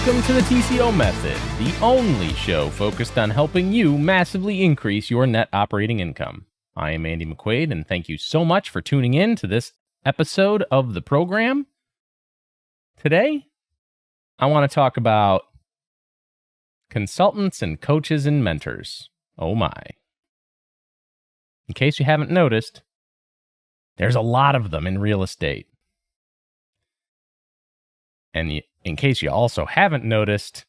Welcome to the TCO Method, the only show focused on helping you massively increase your net operating income. I am Andy McQuaid, and thank you so much for tuning in to this episode of the program. Today, I want to talk about consultants and coaches and mentors. Oh my. In case you haven't noticed, there's a lot of them in real estate. And in case you also haven't noticed,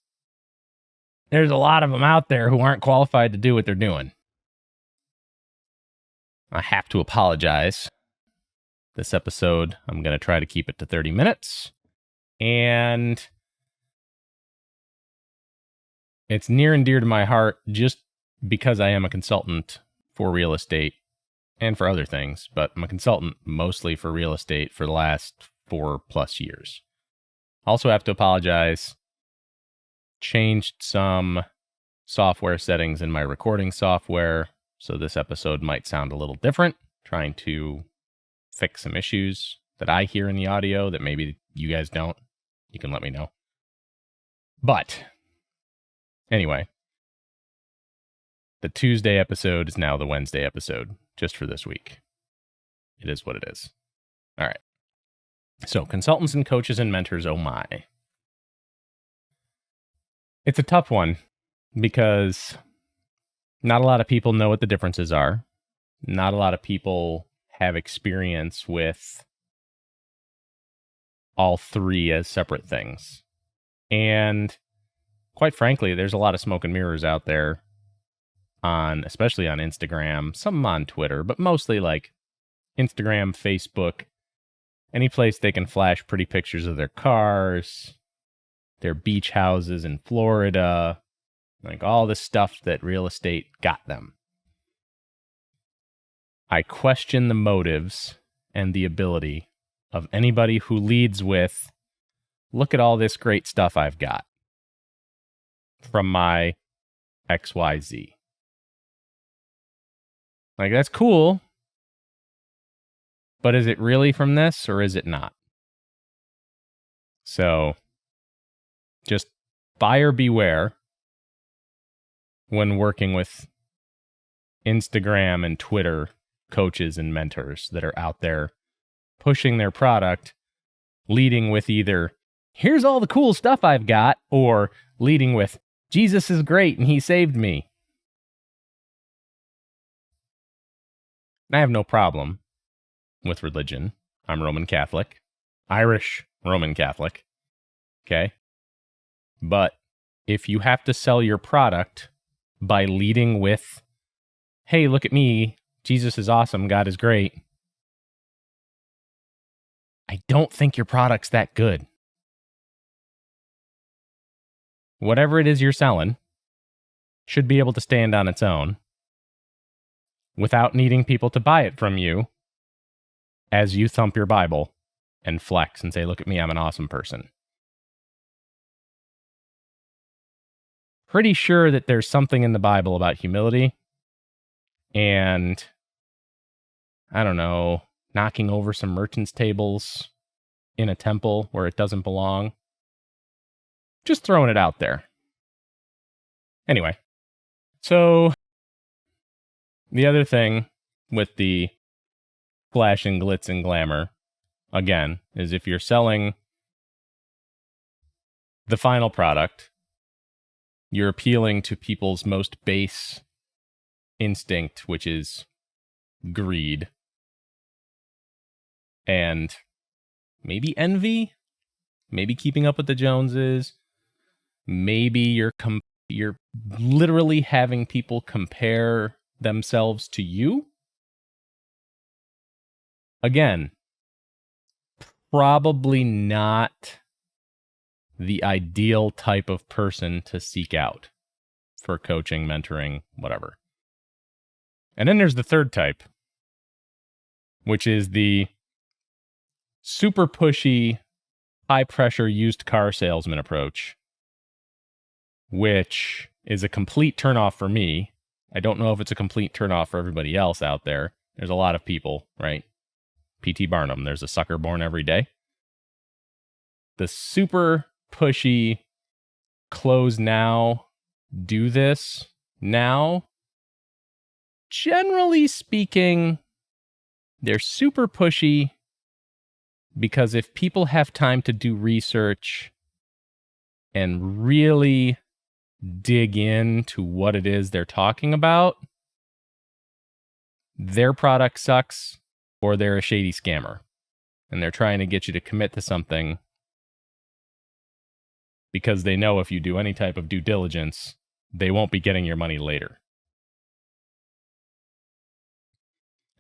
there's a lot of them out there who aren't qualified to do what they're doing. I have to apologize. This episode, I'm going to try to keep it to 30 minutes. And it's near and dear to my heart just because I am a consultant for real estate and for other things, but I'm a consultant mostly for real estate for the last 4+ years. Also have to apologize. Changed some software settings in my recording software, so this episode might sound a little different. Trying to fix some issues that I hear in the audio that maybe you guys don't. You can let me know. But anyway, the Tuesday episode is now the Wednesday episode, just for this week. It is what it is. All right. So, consultants and coaches and mentors, oh my. It's a tough one because not a lot of people know what the differences are. Not a lot of people have experience with all three as separate things. And quite frankly, there's a lot of smoke and mirrors out there especially on Instagram, some on Twitter, but mostly like Instagram, Facebook, any place they can flash pretty pictures of their cars, their beach houses in Florida, like all the stuff that real estate got them. I question the motives and the ability of anybody who leads with, look at all this great stuff I've got from my XYZ. Like, that's cool. But is it really from this or is it not? So, just buyer beware when working with Instagram and Twitter coaches and mentors that are out there pushing their product, leading with either, here's all the cool stuff I've got, or leading with, Jesus is great and he saved me. And I have no problem with religion. I'm Roman Catholic, Irish Roman Catholic. Okay. But if you have to sell your product by leading with, hey, look at me, Jesus is awesome, God is great, I don't think your product's that good. Whatever it is you're selling should be able to stand on its own without needing people to buy it from you as you thump your Bible and flex and say, look at me, I'm an awesome person. Pretty sure that there's something in the Bible about humility and, I don't know, knocking over some merchants' tables in a temple where it doesn't belong. Just throwing it out there. Anyway, so the other thing with the flash and glitz and glamour, again, is if you're selling the final product, you're appealing to people's most base instinct, which is greed and maybe envy, maybe keeping up with the Joneses, maybe you're literally having people compare themselves to you. Again, probably not the ideal type of person to seek out for coaching, mentoring, whatever. And then there's the third type, which is the super pushy, high-pressure used car salesman approach, which is a complete turnoff for me. I don't know if it's a complete turnoff for everybody else out there. There's a lot of people, right? P.T. Barnum, there's a sucker born every day. The super pushy, close now, do this now, generally speaking, they're super pushy because if people have time to do research and really dig into what it is they're talking about, their product sucks or they're a shady scammer and they're trying to get you to commit to something because they know if you do any type of due diligence, they won't be getting your money later.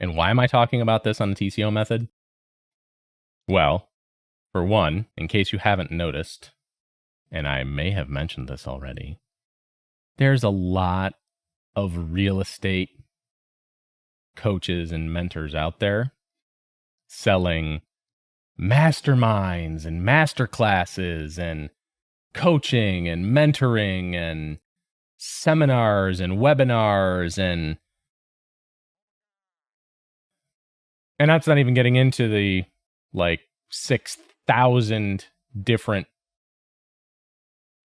And why am I talking about this on the TCO method? Well, for one, in case you haven't noticed, and I may have mentioned this already, there's a lot of real estate coaches and mentors out there selling masterminds and masterclasses and coaching and mentoring and seminars and webinars and that's not even getting into the 6,000 different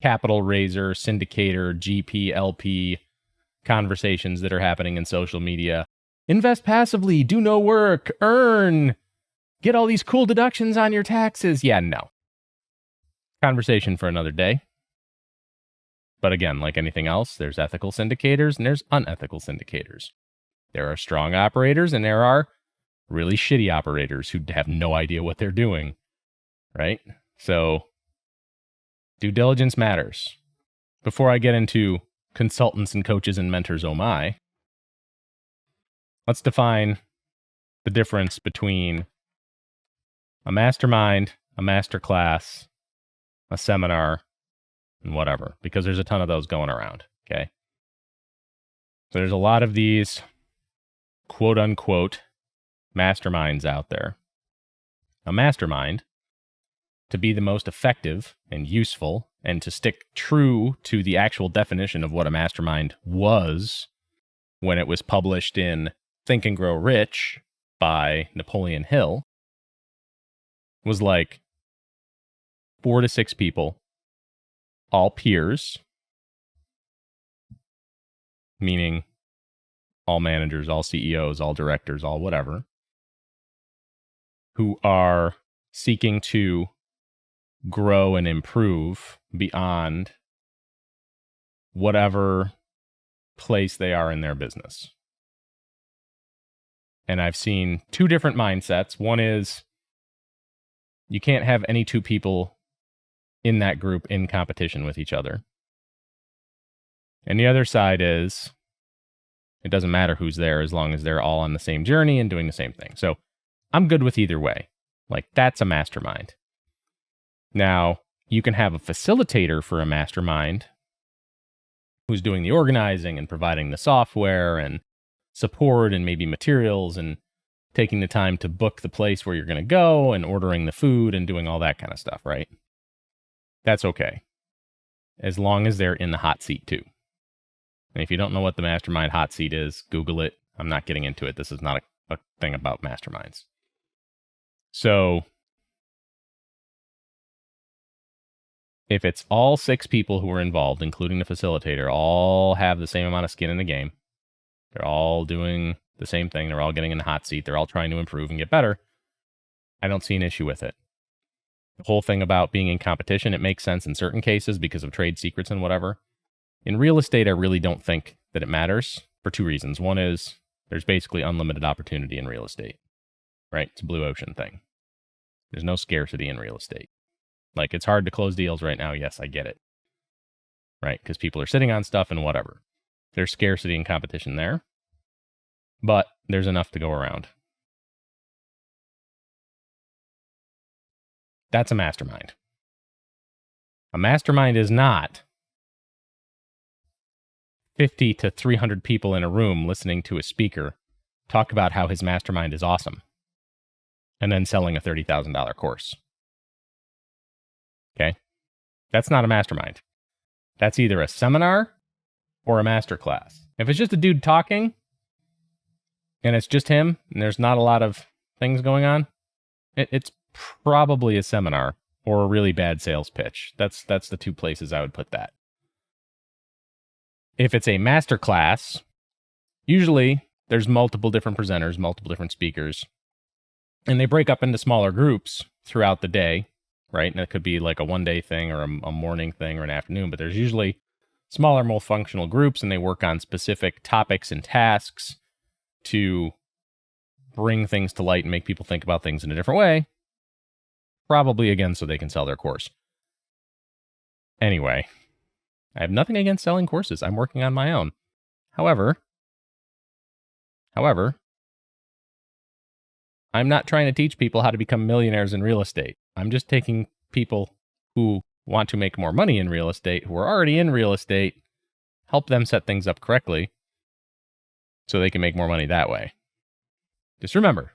capital raiser, syndicator, GP, LP conversations that are happening in social media. Invest passively, do no work, earn, get all these cool deductions on your taxes. Yeah, no. Conversation for another day. But again, like anything else, there's ethical syndicators and there's unethical syndicators. There are strong operators and there are really shitty operators who have no idea what they're doing, right? So due diligence matters. Before I get into consultants and coaches and mentors, oh my, let's define the difference between a mastermind, a masterclass, a seminar, and whatever, because there's a ton of those going around, okay? So there's a lot of these quote unquote masterminds out there. A mastermind, to be the most effective and useful and to stick true to the actual definition of what a mastermind was when it was published in Think and Grow Rich by Napoleon Hill, was 4 to 6 people, all peers, meaning all managers, all CEOs, all directors, all whatever, who are seeking to grow and improve beyond whatever place they are in their business. And I've seen 2 different mindsets. One is you can't have any 2 people in that group in competition with each other. And the other side is it doesn't matter who's there as long as they're all on the same journey and doing the same thing. So I'm good with either way. That's a mastermind. Now, you can have a facilitator for a mastermind who's doing the organizing and providing the software and support and maybe materials and taking the time to book the place where you're going to go and ordering the food and doing all that kind of stuff, right? That's okay, as long as they're in the hot seat too. And if you don't know what the mastermind hot seat is, Google it. I'm not getting into it. This is not a thing about masterminds. So if it's all 6 people who are involved, including the facilitator, all have the same amount of skin in the game, they're all doing the same thing, they're all getting in the hot seat, they're all trying to improve and get better, I don't see an issue with it. The whole thing about being in competition, it makes sense in certain cases because of trade secrets and whatever. In real estate, I really don't think that it matters for 2 reasons. One is there's basically unlimited opportunity in real estate, right? It's a blue ocean thing. There's no scarcity in real estate. It's hard to close deals right now. Yes, I get it, right? Because people are sitting on stuff and whatever. There's scarcity and competition there, but there's enough to go around. That's a mastermind. A mastermind is not 50 to 300 people in a room listening to a speaker talk about how his mastermind is awesome and then selling a $30,000 course. Okay? That's not a mastermind. That's either a seminar or a masterclass. If it's just a dude talking and it's just him and there's not a lot of things going on, it's probably a seminar or a really bad sales pitch. That's the 2 places I would put that. If it's a master class, usually there's multiple different presenters, multiple different speakers, and they break up into smaller groups throughout the day, right? And it could be like a one-day thing or a morning thing or an afternoon, but there's usually smaller, more functional groups, and they work on specific topics and tasks to bring things to light and make people think about things in a different way. Probably, again, so they can sell their course. Anyway, I have nothing against selling courses. I'm working on my own. However, I'm not trying to teach people how to become millionaires in real estate. I'm just taking people who want to make more money in real estate, who are already in real estate, help them set things up correctly so they can make more money that way. Just remember,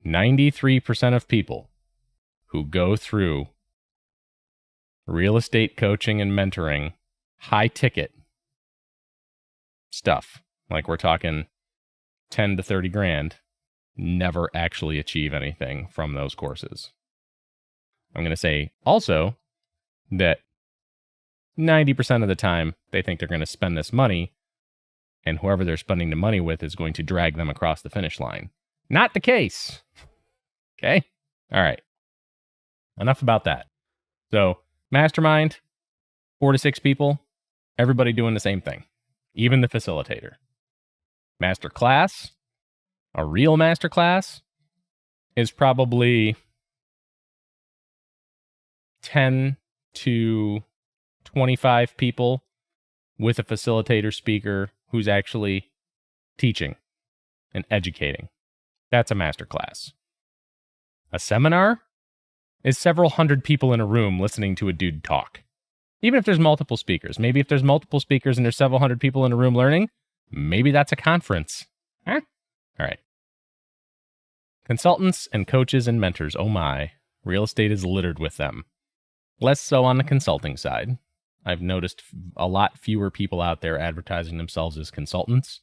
93% of people who go through real estate coaching and mentoring, high ticket stuff, like we're talking 10 to 30 grand, never actually achieve anything from those courses. I'm going to say also that 90% of the time they think they're going to spend this money, and whoever they're spending the money with is going to drag them across the finish line. Not the case. Okay? All right. Enough about that. So, mastermind, 4 to 6 people, everybody doing the same thing, even the facilitator. Master class, a real master class, is probably 10 to 25 people with a facilitator speaker who's actually teaching and educating. That's a master class. A seminar is several hundred people in a room listening to a dude talk. Even if there's multiple speakers. Maybe if there's multiple speakers and there's several hundred people in a room learning, maybe that's a conference. Huh? All right. Consultants and coaches and mentors, oh my, real estate is littered with them. Less so on the consulting side. I've noticed a lot fewer people out there advertising themselves as consultants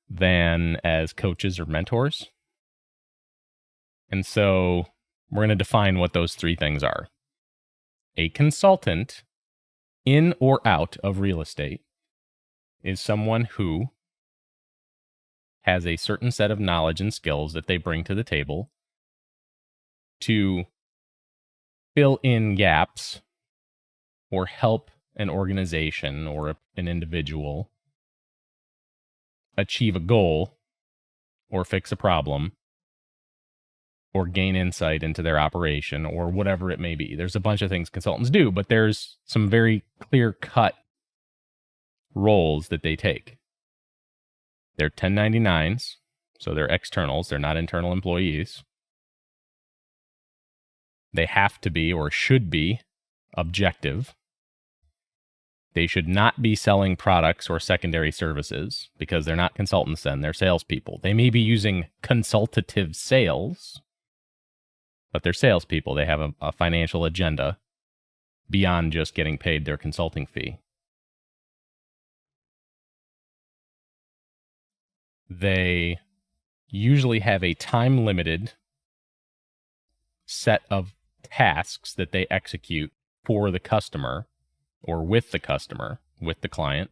than as coaches or mentors. And so we're going to define what those 3 things are. A consultant, in or out of real estate, is someone who has a certain set of knowledge and skills that they bring to the table to fill in gaps or help an organization or an individual achieve a goal or fix a problem or gain insight into their operation or whatever it may be. There's a bunch of things consultants do, but there's some very clear-cut roles that they take. They're 1099s, so they're externals. They're not internal employees. They have to be or should be objective. They should not be selling products or secondary services because they're not consultants then, they're salespeople. They may be using consultative sales, but they're salespeople. They have a financial agenda beyond just getting paid their consulting fee. They usually have a time-limited set of tasks that they execute for the customer or with the customer, with the client,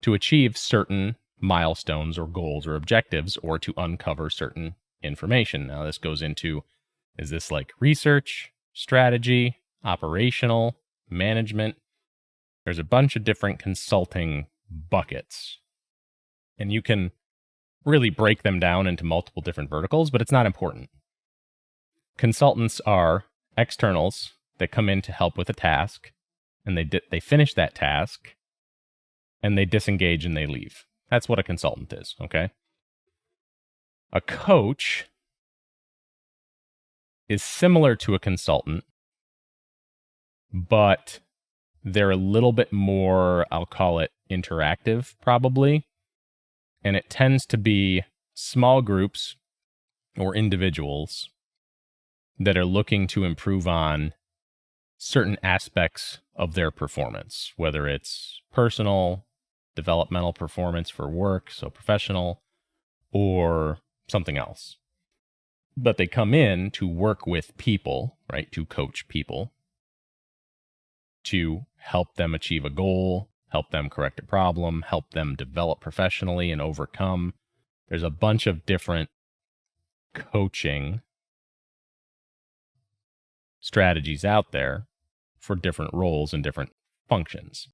to achieve certain milestones or goals or objectives or to uncover certain information. Now, this goes into, is this like research, strategy, operational, management? There's a bunch of different consulting buckets. And you can really break them down into multiple different verticals, but it's not important. Consultants are externals that come in to help with a task, and they finish that task, and they disengage and they leave. That's what a consultant is, okay? A coach is similar to a consultant, but they're a little bit more, I'll call it interactive, probably. And it tends to be small groups or individuals that are looking to improve on certain aspects of their performance, whether it's personal, developmental performance for work, so professional, or something else. But they come in to work with people, right, to coach people, to help them achieve a goal, help them correct a problem, help them develop professionally and overcome. There's a bunch of different coaching strategies out there for different roles and different functions.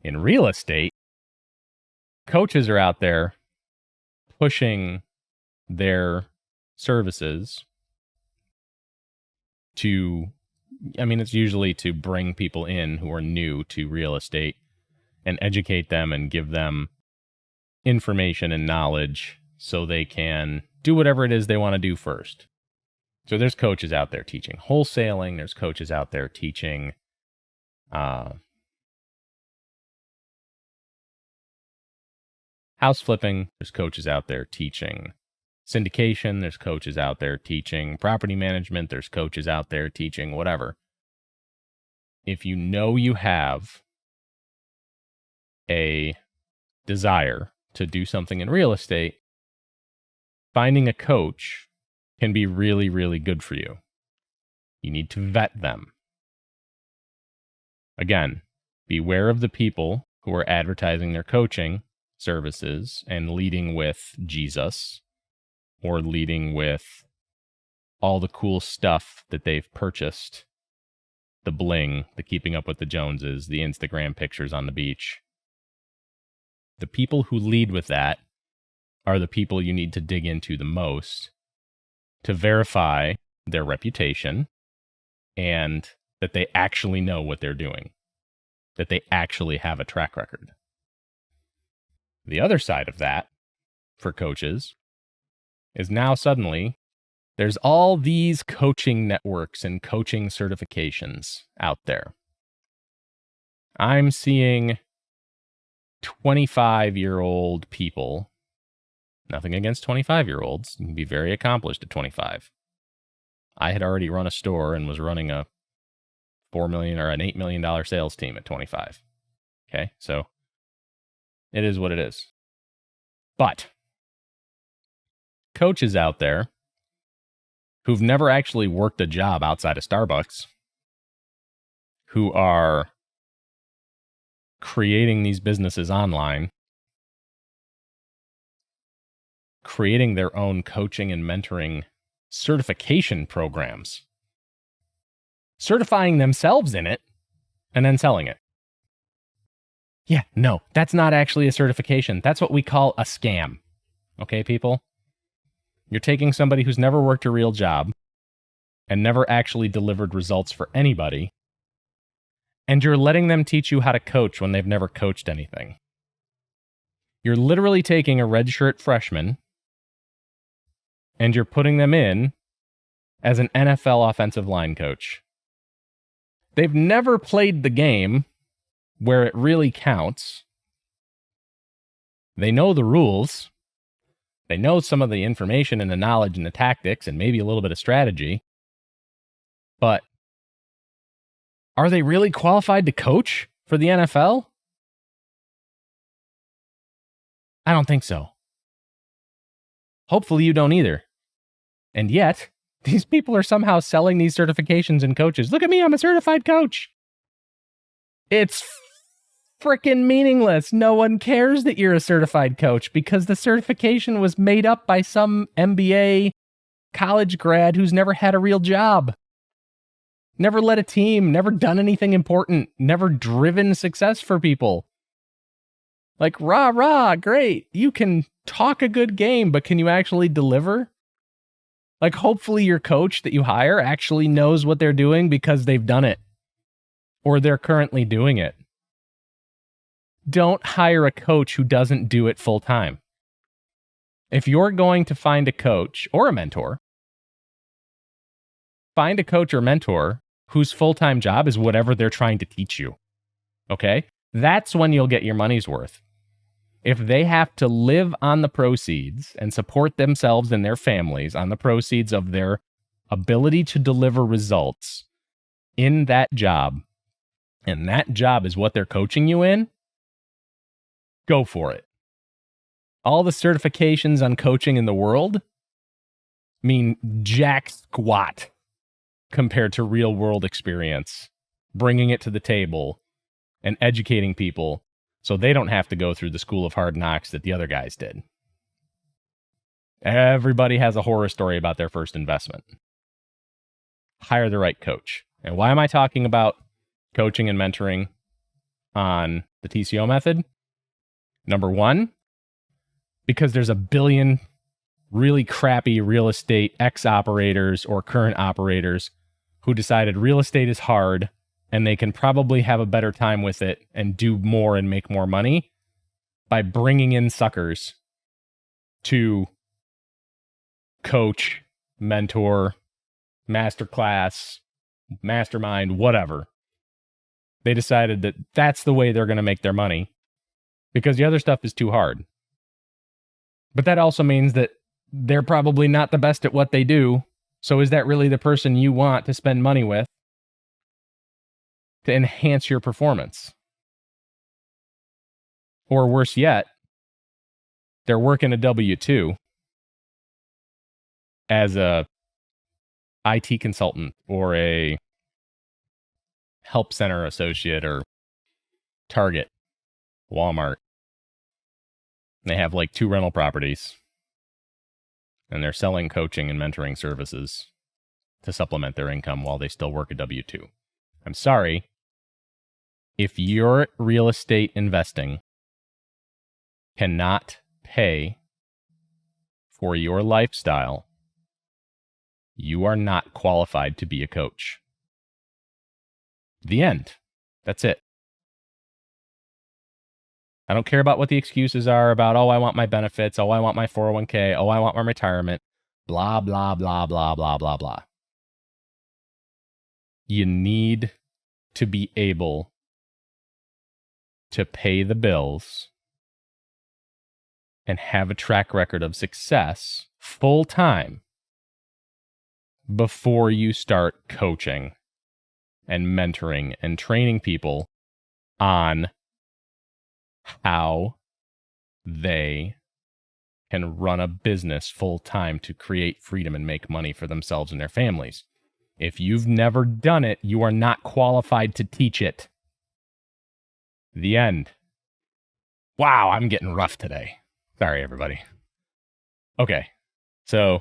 In real estate, coaches are out there pushing their services to, it's usually to bring people in who are new to real estate and educate them and give them information and knowledge so they can do whatever it is they want to do first. So there's coaches out there teaching wholesaling. There's coaches out there teaching house flipping. There's coaches out there teaching syndication. There's coaches out there teaching property management. There's coaches out there teaching whatever. If you know you have a desire to do something in real estate, finding a coach can be really, really good for you. You need to vet them. Again, beware of the people who are advertising their coaching services and leading with Jesus or leading with all the cool stuff that they've purchased. The bling, the keeping up with the Joneses, the Instagram pictures on the beach. The people who lead with that are the people you need to dig into the most to verify their reputation and that they actually know what they're doing, that they actually have a track record. The other side of that for coaches is now suddenly there's all these coaching networks and coaching certifications out there. I'm seeing 25-year-old people. Nothing against 25-year-olds. You can be very accomplished at 25. I had already run a store and was running a $4 million or an $8 million sales team at 25. Okay, so it is what it is. But coaches out there who've never actually worked a job outside of Starbucks, who are creating these businesses online, creating their own coaching and mentoring certification programs, certifying themselves in it, and then selling it. Yeah, no, that's not actually a certification. That's what we call a scam. Okay, people? You're taking somebody who's never worked a real job and never actually delivered results for anybody, and you're letting them teach you how to coach when they've never coached anything. You're literally taking a redshirt freshman and you're putting them in as an NFL offensive line coach. They've never played the game where it really counts. They know the rules. They know some of the information and the knowledge and the tactics and maybe a little bit of strategy. But are they really qualified to coach for the NFL? I don't think so. Hopefully you don't either. And yet, these people are somehow selling these certifications and coaches. Look at me, I'm a certified coach. It's freaking meaningless. No one cares that you're a certified coach because the certification was made up by some MBA college grad who's never had a real job. Never led a team, never done anything important, never driven success for people. Like, rah, great. You can talk a good game, but can you actually deliver? Like, hopefully your coach that you hire actually knows what they're doing because they've done it. Or they're currently doing it. Don't hire a coach who doesn't do it full time. If you're going to find a coach or a mentor, find a coach or mentor whose full-time job is whatever they're trying to teach you. Okay? That's when you'll get your money's worth. If they have to live on the proceeds and support themselves and their families on the proceeds of their ability to deliver results in that job, and that job is what they're coaching you in, go for it. All the certifications on coaching in the world mean jack squat compared to real world experience, bringing it to the table and educating people so they don't have to go through the school of hard knocks that the other guys did. Everybody has a horror story about their first investment. Hire the right coach. And why am I talking about coaching and mentoring on the TCO method? Number one, because there's a billion really crappy real estate ex-operators or current operators who decided real estate is hard and they can probably have a better time with it and do more and make more money by bringing in suckers to coach, mentor, masterclass, mastermind, whatever. They decided that that's the way they're going to make their money because the other stuff is too hard. But that also means that they're probably not the best at what they do. So is that really the person you want to spend money with to enhance your performance? Or worse yet, they're working a W-2 as a IT consultant or a help center associate or Target, Walmart. They have like 2 rental properties and they're selling coaching and mentoring services to supplement their income while they still work a W-2. I'm sorry. If your real estate investing cannot pay for your lifestyle, you are not qualified to be a coach. The end. That's it. I don't care about what the excuses are about, oh, I want my benefits, oh, I want my 401k, oh, I want my retirement, blah, blah, blah, blah, blah, blah, blah. You need to be able to pay the bills and have a track record of success full time before you start coaching and mentoring and training people on how they can run a business full time to create freedom and make money for themselves and their families. If you've never done it, you are not qualified to teach it. The end. Wow, I'm getting rough today. Sorry, everybody. Okay, so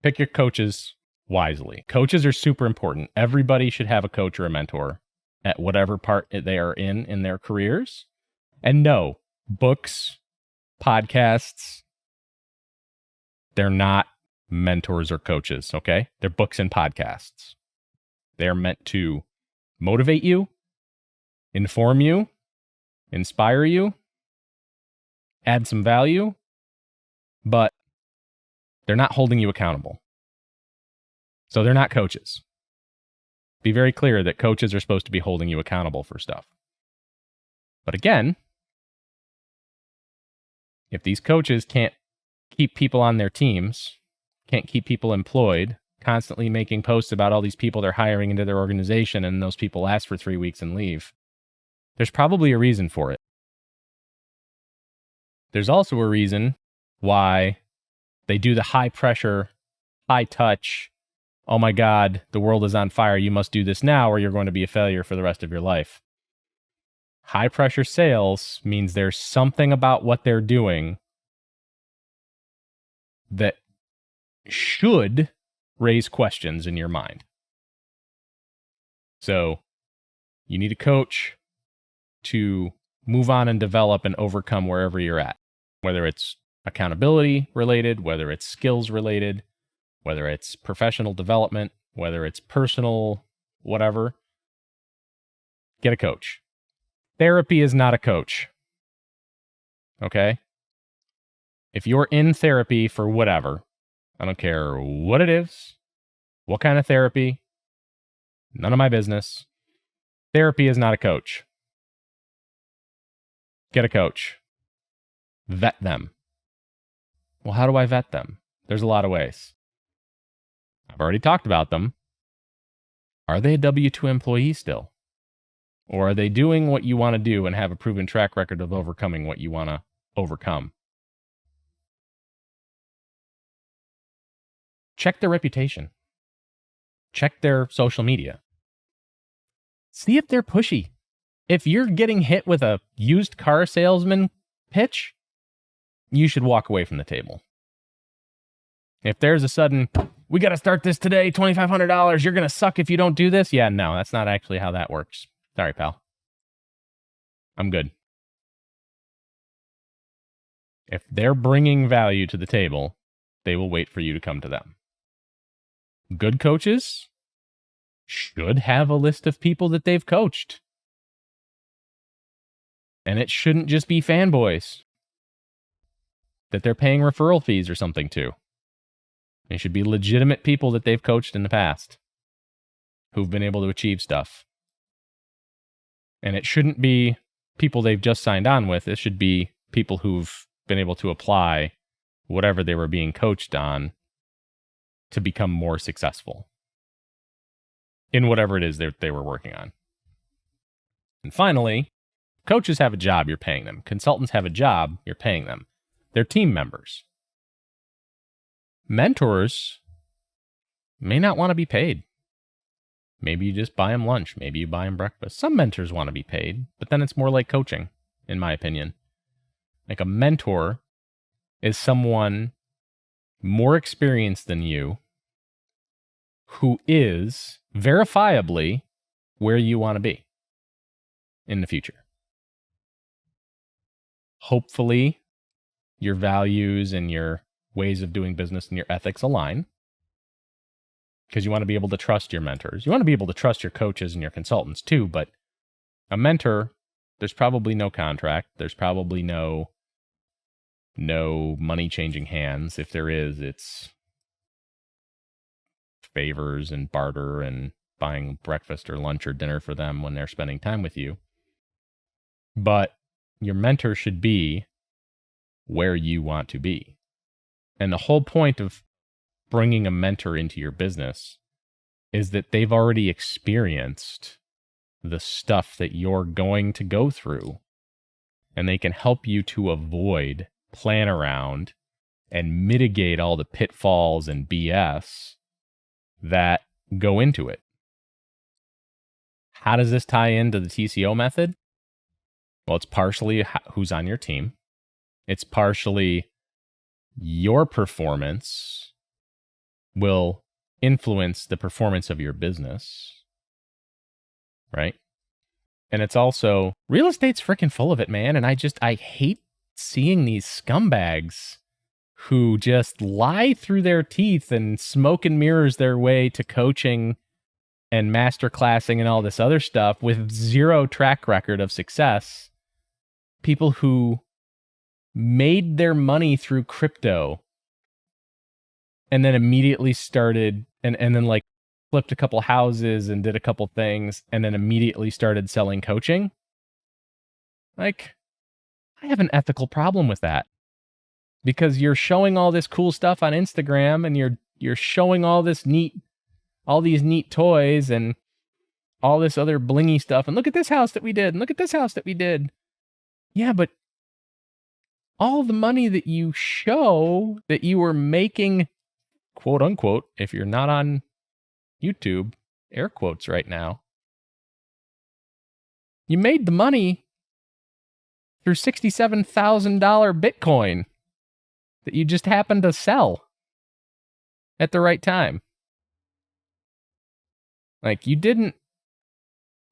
pick your coaches wisely. Coaches are super important. Everybody should have a coach or a mentor at whatever part they are in their careers. And no, books, podcasts, they're not mentors or coaches, okay? They're books and podcasts. They're meant to motivate you, inform you, inspire you, add some value, but they're not holding you accountable. So they're not coaches. Be very clear that coaches are supposed to be holding you accountable for stuff. But again, if these coaches can't keep people on their teams, can't keep people employed, constantly making posts about all these people they're hiring into their organization and those people last for 3 weeks and leave, there's probably a reason for it. There's also a reason why they do the high pressure, high touch, oh my God, the world is on fire, you must do this now or you're going to be a failure for the rest of your life. High pressure sales means there's something about what they're doing that should raise questions in your mind. So you need a coach to move on and develop and overcome wherever you're at, whether it's accountability related, whether it's skills related, whether it's professional development, whether it's personal, whatever. Get a coach. Therapy is not a coach. Okay? If you're in therapy for whatever, I don't care what it is, what kind of therapy, none of my business. Therapy is not a coach. Get a coach. Vet them. Well, how do I vet them? There's a lot of ways. I've already talked about them. Are they a W-2 employee still? Or are they doing what you want to do and have a proven track record of overcoming what you want to overcome? Check their reputation. Check their social media. See if they're pushy. If you're getting hit with a used car salesman pitch, you should walk away from the table. If there's a sudden, we got to start this today, $2,500, you're going to suck if you don't do this. Yeah, no, that's not actually how that works. Sorry, pal. I'm good. If they're bringing value to the table, they will wait for you to come to them. Good coaches should have a list of people that they've coached. And it shouldn't just be fanboys that they're paying referral fees or something to. They should be legitimate people that they've coached in the past who've been able to achieve stuff. And it shouldn't be people they've just signed on with. It should be people who've been able to apply whatever they were being coached on to become more successful in whatever it is they were working on. And finally, coaches have a job, you're paying them. Consultants have a job, you're paying them. They're team members. Mentors may not want to be paid. Maybe you just buy them lunch. Maybe you buy them breakfast. Some mentors want to be paid, but then it's more like coaching, in my opinion. Like a mentor is someone more experienced than you who is verifiably where you want to be in the future. Hopefully, your values and your ways of doing business and your ethics align, because you want to be able to trust your mentors. You want to be able to trust your coaches and your consultants too, but a mentor, there's probably no contract. There's probably no money changing hands. If there is, it's favors and barter and buying breakfast or lunch or dinner for them when they're spending time with you. But your mentor should be where you want to be. And the whole point of bringing a mentor into your business is that they've already experienced the stuff that you're going to go through, and they can help you to avoid, plan around, and mitigate all the pitfalls and BS that go into it. How does this tie into the TCO method? Well, it's partially who's on your team. It's partially your performance will influence the performance of your business, right? And it's also, real estate's freaking full of it, man. And I hate seeing these scumbags who just lie through their teeth and smoke and mirrors their way to coaching and masterclassing and all this other stuff with zero track record of success. People who made their money through crypto and then immediately started and then like flipped a couple houses and did a couple things and then immediately started selling coaching. Like, I have an ethical problem with that, because you're showing all this cool stuff on Instagram and you're showing all these neat toys and all this other blingy stuff. And look at this house that we did. And look at this house that we did. Yeah, but all the money that you show that you were making, quote unquote, if you're not on YouTube, air quotes right now, you made the money through $67,000 Bitcoin that you just happened to sell at the right time. Like, you didn't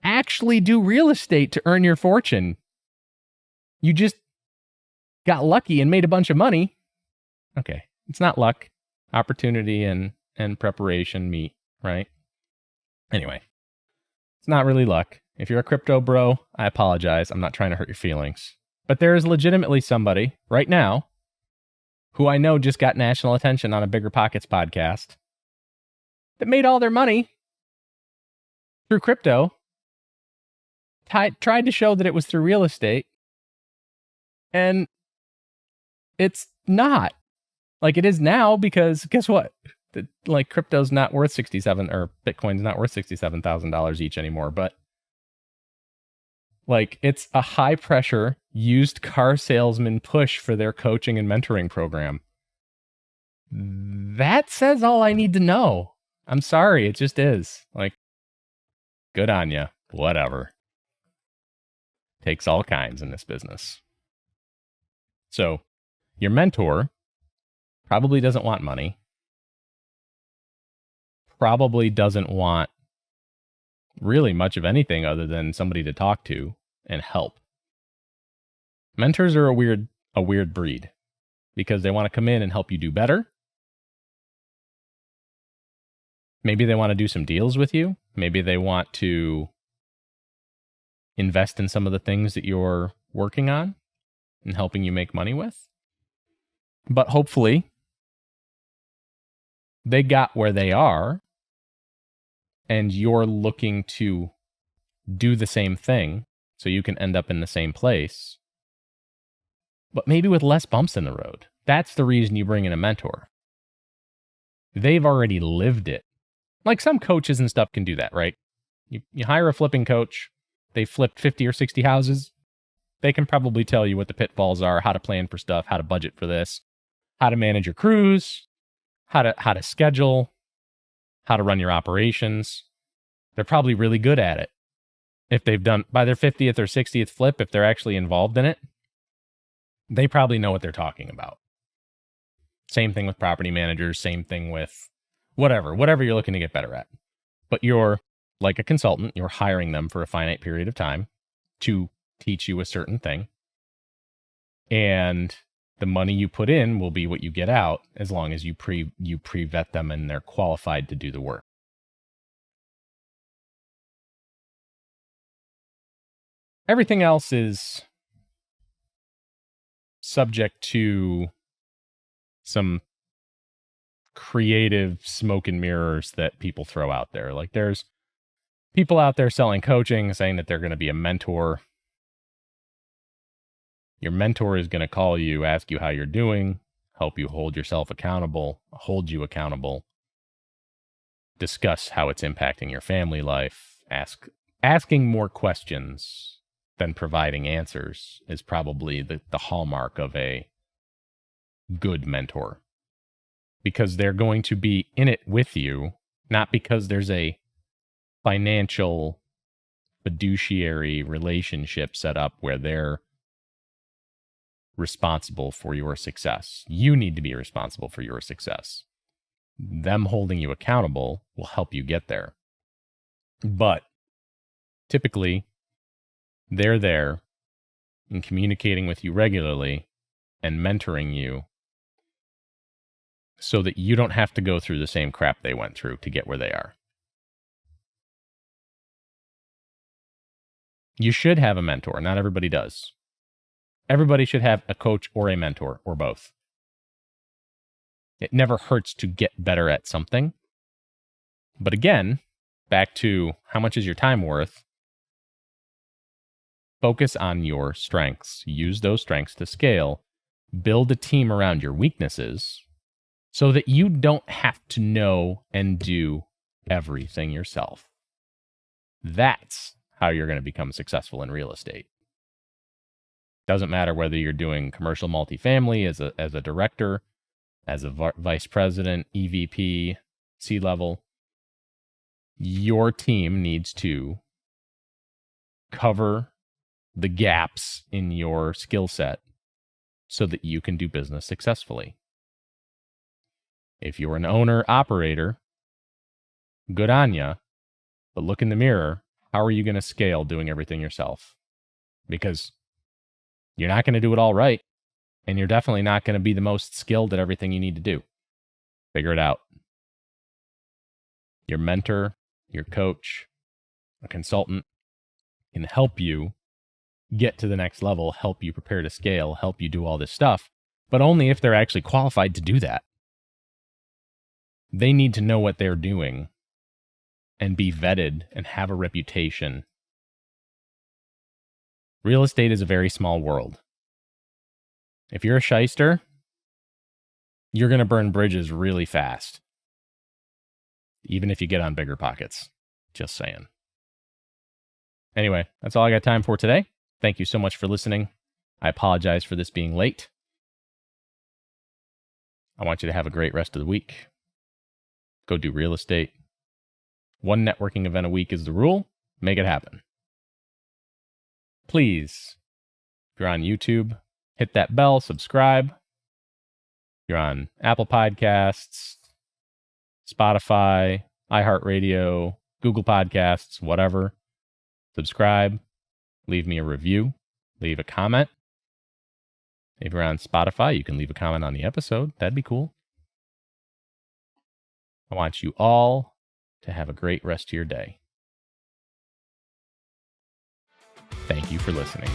actually do real estate to earn your fortune. You just got lucky and made a bunch of money. Okay, it's not luck. Opportunity and preparation meet, right? Anyway, it's not really luck. If you're a crypto bro, I apologize. I'm not trying to hurt your feelings. But there is legitimately somebody right now who I know just got national attention on a Bigger Pockets podcast that made all their money through crypto, tried to show that it was through real estate, and it's not. Like, it is now, because guess what? Like, crypto's not worth or Bitcoin's not worth $67,000 each anymore, but like, it's a high pressure used car salesman push for their coaching and mentoring program. That says all I need to know. I'm sorry, it just is. Like, good on ya. Whatever. takes all kinds in this business. So your mentor probably doesn't want money, probably doesn't want really much of anything other than somebody to talk to and help. Mentors are a weird breed because they want to come in and help you do better. Maybe they want to do some deals with you. Maybe they want to invest in some of the things that you're working on and helping you make money with. But hopefully they got where they are and you're looking to do the same thing so you can end up in the same place, but maybe with less bumps in the road. That's the reason you bring in a mentor. They've already lived it. Like some coaches and stuff can do that, right? You hire a flipping coach, they flipped 50 or 60 houses. They can probably tell you what the pitfalls are, how to plan for stuff, how to budget for this, how to manage your crews, how to schedule, how to run your operations. They're probably really good at it. If they've done by their 50th or 60th flip, if they're actually involved in it, they probably know what they're talking about. Same thing with property managers, same thing with whatever you're looking to get better at. But you're like a consultant, you're hiring them for a finite period of time to teach you a certain thing. And the money you put in will be what you get out as long as you pre-vet them and they're qualified to do the work. Everything else is subject to some creative smoke and mirrors that people throw out there. Like there's people out there selling coaching, saying that they're going to be a mentor. Your mentor is going to call you, ask you how you're doing, help you hold yourself accountable, hold you accountable, discuss how it's impacting your family life. Asking more questions than providing answers is probably the hallmark of a good mentor, because they're going to be in it with you, not because there's a financial fiduciary relationship set up where they're responsible for your success. You need to be responsible for your success. Them holding you accountable will help you get there. But typically, they're there and communicating with you regularly and mentoring you so that you don't have to go through the same crap they went through to get where they are. You should have a mentor. Not everybody does. Everybody should have a coach or a mentor or both. It never hurts to get better at something. But again, back to how much is your time worth? Focus on your strengths. Use those strengths to scale. Build a team around your weaknesses so that you don't have to know and do everything yourself. That's how you're going to become successful in real estate. Doesn't matter whether you're doing commercial multifamily as a director, as a vice president, EVP, C-level. Your team needs to cover the gaps in your skill set so that you can do business successfully. If you're an owner, operator, good on ya, but look in the mirror. How are you going to scale doing everything yourself? Because you're not going to do it all right, and you're definitely not going to be the most skilled at everything you need to do. Figure it out. Your mentor, your coach, a consultant can help you get to the next level, help you prepare to scale, help you do all this stuff, but only if they're actually qualified to do that. They need to know what they're doing and be vetted and have a reputation. Real estate is a very small world. If you're a shyster, you're going to burn bridges really fast, even if you get on bigger pockets. Just saying. Anyway, that's all I got time for today. Thank you so much for listening. I apologize for this being late. I want you to have a great rest of the week. Go do real estate. One networking event a week is the rule. Make it happen. please, if you're on YouTube, hit that bell, subscribe. If you're on Apple Podcasts, Spotify, iHeartRadio, Google Podcasts, whatever, subscribe, leave me a review, leave a comment. If you're on Spotify, you can leave a comment on the episode. That'd be cool. I want you all to have a great rest of your day. Thank you for listening.